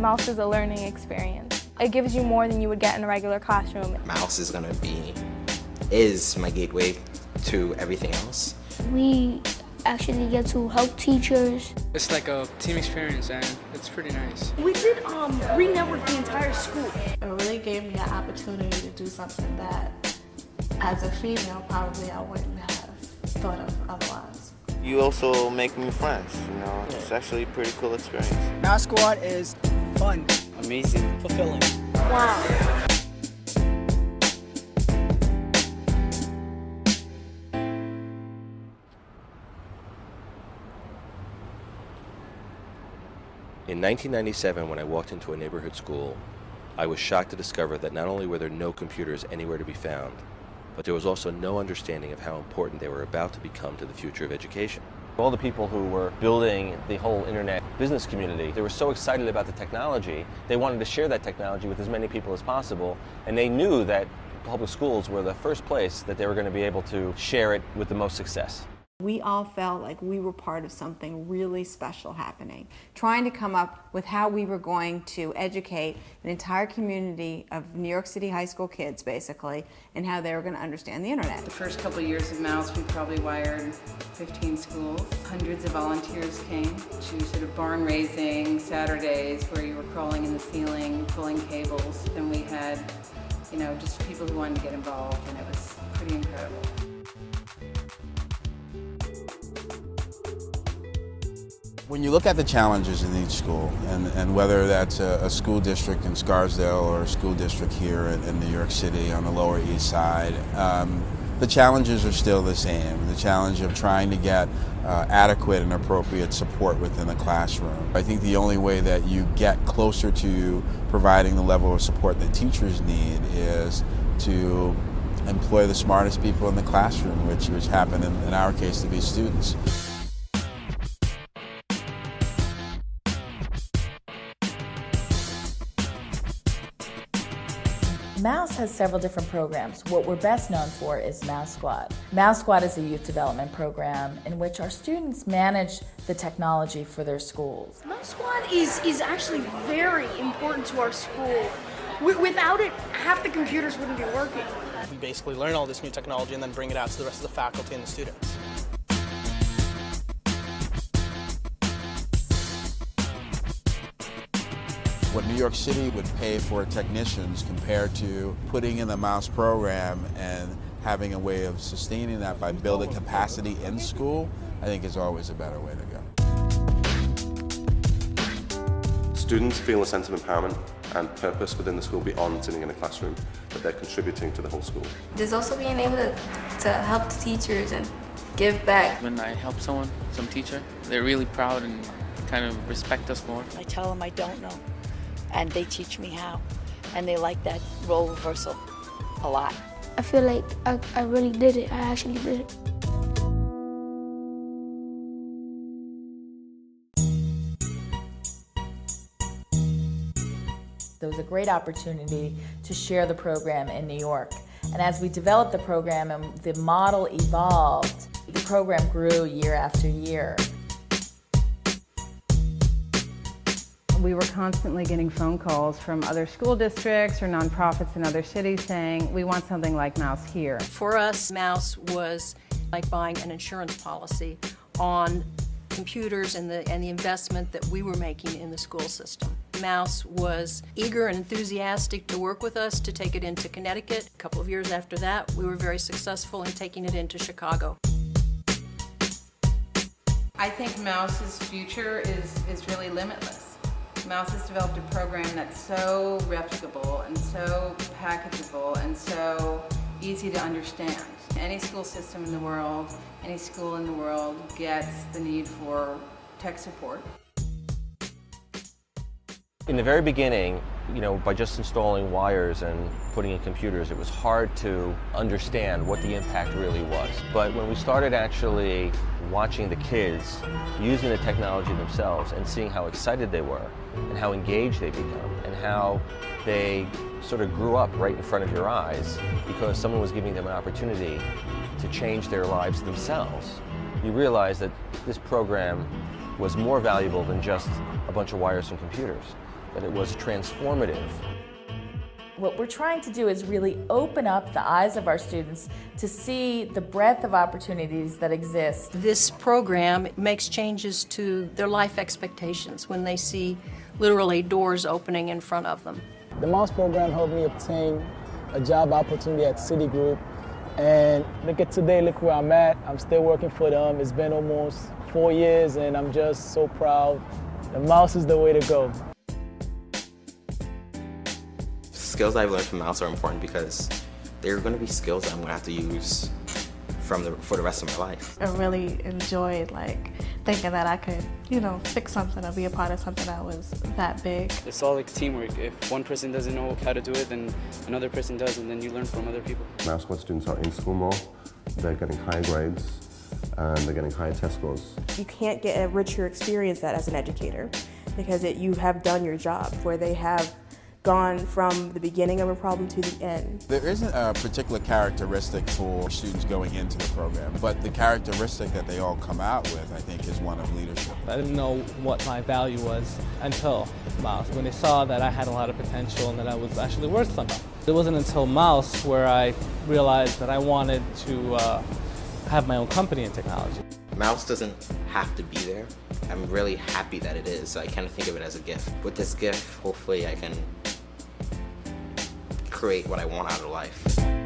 Mouse is a learning experience. It gives you more than you would get in a regular classroom. Mouse is my gateway to everything else. We actually get to help teachers. It's like a team experience and it's pretty nice. We did re-network the entire school. It really gave me an opportunity to do something that, as a female, probably I wouldn't have thought of otherwise. You also make new friends, you know. It's actually a pretty cool experience. Mouse Squad is fun, amazing, fulfilling. Wow. In 1997, when I walked into a neighborhood school, I was shocked to discover that not only were there no computers anywhere to be found, but there was also no understanding of how important they were about to become to the future of education. All the people who were building the whole internet business community, they were so excited about the technology, they wanted to share that technology with as many people as possible, and they knew that public schools were the first place that they were going to be able to share it with the most success. We all felt like we were part of something really special happening, trying to come up with how we were going to educate an entire community of New York City high school kids, basically, and how they were going to understand the internet. The first couple of years of Mouse, we probably wired 15 schools. Hundreds of volunteers came to sort of barn raising Saturdays where you were crawling in the ceiling, pulling cables. Then we had, you know, just people who wanted to get involved, and it was pretty incredible. When you look at the challenges in each school, and whether that's a school district in Scarsdale or a school district here in New York City on the Lower East Side, the challenges are still the same. The challenge of trying to get adequate and appropriate support within the classroom. I think the only way that you get closer to providing the level of support that teachers need is to employ the smartest people in the classroom, which happen in our case to be students. Mouse has several different programs. What we're best known for is Mouse Squad. Mouse Squad is a youth development program in which our students manage the technology for their schools. Mouse Squad is actually very important to our school. Without it, half the computers wouldn't be working. We basically learn all this new technology and then bring it out to the rest of the faculty and the students. What New York City would pay for technicians compared to putting in the Mouse program and having a way of sustaining that by building capacity in school, I think is always a better way to go. Students feel a sense of empowerment and purpose within the school beyond sitting in a classroom, that they're contributing to the whole school. There's also being able to help the teachers and give back. When I help someone, some teacher, they're really proud and kind of respect us more. I tell them I don't know, and they teach me how, and they like that role reversal a lot. I feel like I really did it. I actually did it. There was a great opportunity to share the program in New York. And as we developed the program and the model evolved, the program grew year after year. We were constantly getting phone calls from other school districts or nonprofits in other cities saying, we want something like Mouse here. For us, Mouse was like buying an insurance policy on computers and the investment that we were making in the school system. Mouse was eager and enthusiastic to work with us to take it into Connecticut. A couple of years after that, we were very successful in taking it into Chicago. I think Mouse's future is really limitless. Mouse has developed a program that's so replicable and so packageable and so easy to understand. Any school system in the world, any school in the world gets the need for tech support. In the very beginning, by just installing wires and putting in computers, it was hard to understand what the impact really was. But when we started actually watching the kids using the technology themselves and seeing how excited they were and how engaged they become and how they sort of grew up right in front of your eyes because someone was giving them an opportunity to change their lives themselves, you realize that this program was more valuable than just a bunch of wires and computers. but it was transformative. What we're trying to do is really open up the eyes of our students to see the breadth of opportunities that exist. This program makes changes to their life expectations when they see literally doors opening in front of them. The Mouse program helped me obtain a job opportunity at Citigroup, and look at today, look where I'm at. I'm still working for them. It's been almost 4 years and I'm just so proud. The Mouse is the way to go. Skills I've learned from Mouse are important because they're going to be skills that I'm going to have to use for the rest of my life. I really enjoyed thinking that I could, fix something or be a part of something that was that big. It's all like teamwork. If one person doesn't know how to do it, then another person does, and then you learn from other people. Mouse Squad students are in school more, they're getting higher grades, and they're getting higher test scores. You can't get a richer experience that as an educator because you have done your job, where they have gone from the beginning of a problem to the end. There isn't a particular characteristic for students going into the program, but the characteristic that they all come out with, I think, is one of leadership. I didn't know what my value was until Mouse, when they saw that I had a lot of potential and that I was actually worth something. It wasn't until Mouse where I realized that I wanted to have my own company in technology. Mouse doesn't have to be there. I'm really happy that it is. I kind of think of it as a gift. With this gift, hopefully I can create what I want out of life.